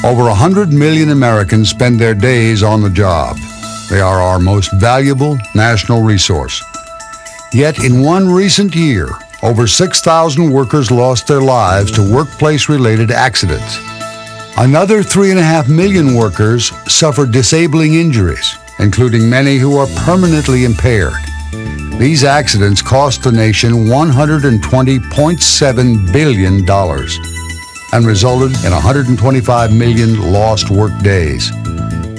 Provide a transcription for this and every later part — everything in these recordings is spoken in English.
Over 100 million Americans spend their days on the job. They are our most valuable national resource. Yet in one recent year, over 6,000 workers lost their lives to workplace-related accidents. Another 3.5 million workers suffered disabling injuries, including many who are permanently impaired. These accidents cost the nation $120.7 billion and resulted in 125 million lost work days.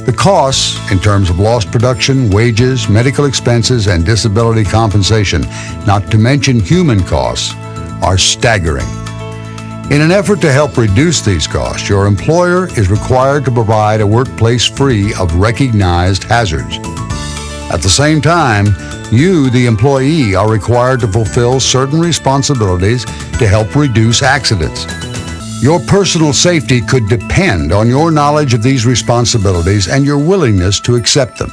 The costs, in terms of lost production, wages, medical expenses, and disability compensation, not to mention human costs, are staggering. In an effort to help reduce these costs, your employer is required to provide a workplace free of recognized hazards. At the same time, you, the employee, are required to fulfill certain responsibilities to help reduce accidents. Your personal safety could depend on your knowledge of these responsibilities and your willingness to accept them.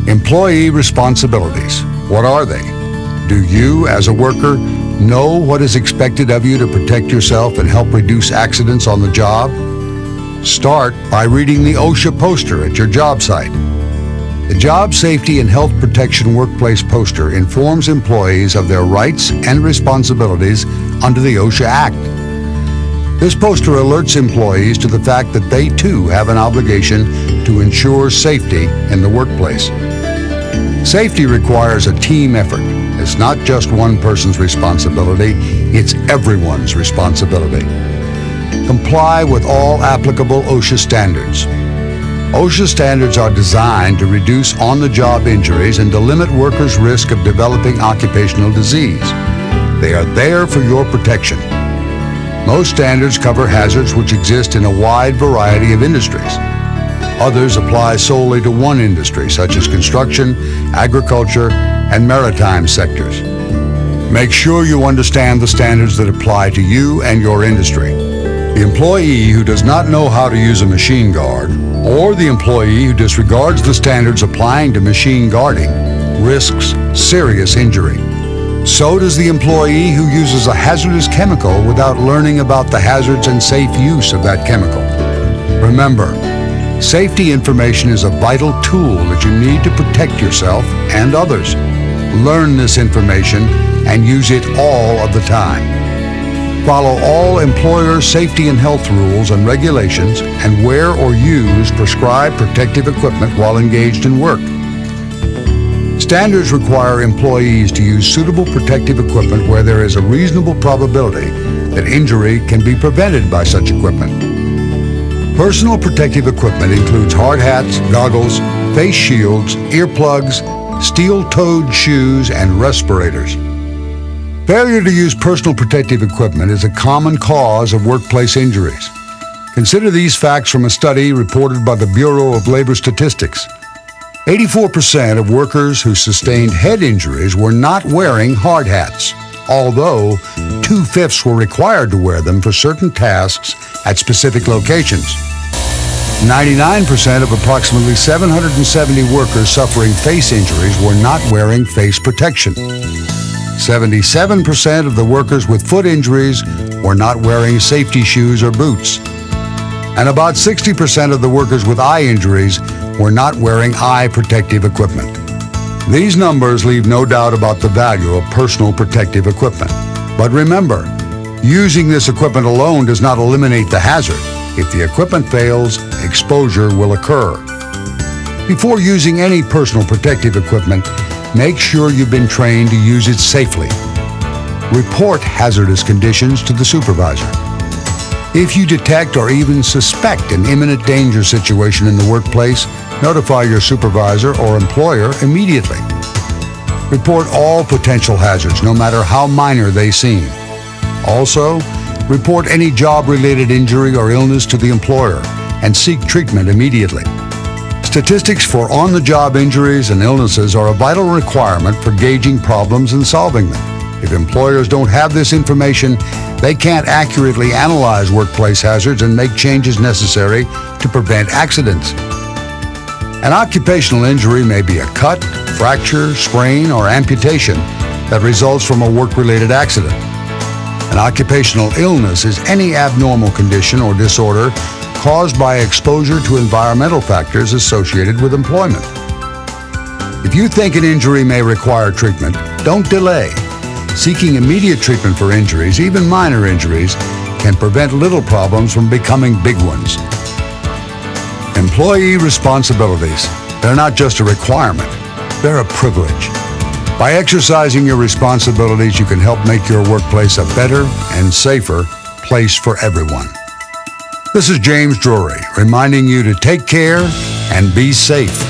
Employee responsibilities. What are they? Do you, as a worker, know what is expected of you to protect yourself and help reduce accidents on the job? Start by reading the OSHA poster at your job site. The Job Safety and Health Protection Workplace poster informs employees of their rights and responsibilities under the OSHA Act. This poster alerts employees to the fact that they too have an obligation to ensure safety in the workplace. Safety requires a team effort. It's not just one person's responsibility, it's everyone's responsibility. Comply with all applicable OSHA standards. OSHA standards are designed to reduce on-the-job injuries and to limit workers' risk of developing occupational disease. They are there for your protection. Most standards cover hazards which exist in a wide variety of industries. Others apply solely to one industry, such as construction, agriculture, and maritime sectors. Make sure you understand the standards that apply to you and your industry. The employee who does not know how to use a machine guard, or the employee who disregards the standards applying to machine guarding, risks serious injury. So does the employee who uses a hazardous chemical without learning about the hazards and safe use of that chemical. Remember, safety information is a vital tool that you need to protect yourself and others. Learn this information and use it all of the time. Follow all employer safety and health rules and regulations and wear or use prescribed protective equipment while engaged in work. Standards require employees to use suitable protective equipment where there is a reasonable probability that injury can be prevented by such equipment. Personal protective equipment includes hard hats, goggles, face shields, earplugs, steel-toed shoes, and respirators. Failure to use personal protective equipment is a common cause of workplace injuries. Consider these facts from a study reported by the Bureau of Labor Statistics. 84% of workers who sustained head injuries were not wearing hard hats, although 2/5 were required to wear them for certain tasks at specific locations. 99% of approximately 770 workers suffering face injuries were not wearing face protection. 77% of the workers with foot injuries were not wearing safety shoes or boots. And about 60% of the workers with eye injuries were not wearing eye protective equipment. These numbers leave no doubt about the value of personal protective equipment. But remember, using this equipment alone does not eliminate the hazard. If the equipment fails, exposure will occur. Before using any personal protective equipment, make sure you've been trained to use it safely. Report hazardous conditions to the supervisor. If you detect or even suspect an imminent danger situation in the workplace, notify your supervisor or employer immediately. Report all potential hazards, no matter how minor they seem. Also, report any job-related injury or illness to the employer and seek treatment immediately. Statistics for on-the-job injuries and illnesses are a vital requirement for gauging problems and solving them. If employers don't have this information, they can't accurately analyze workplace hazards and make changes necessary to prevent accidents. An occupational injury may be a cut, fracture, sprain, or amputation that results from a work-related accident. An occupational illness is any abnormal condition or disorder caused by exposure to environmental factors associated with employment. If you think an injury may require treatment, don't delay. Seeking immediate treatment for injuries, even minor injuries, can prevent little problems from becoming big ones. Employee responsibilities. They're not just a requirement, they're a privilege. By exercising your responsibilities, you can help make your workplace a better and safer place for everyone. This is James Drury, reminding you to take care and be safe.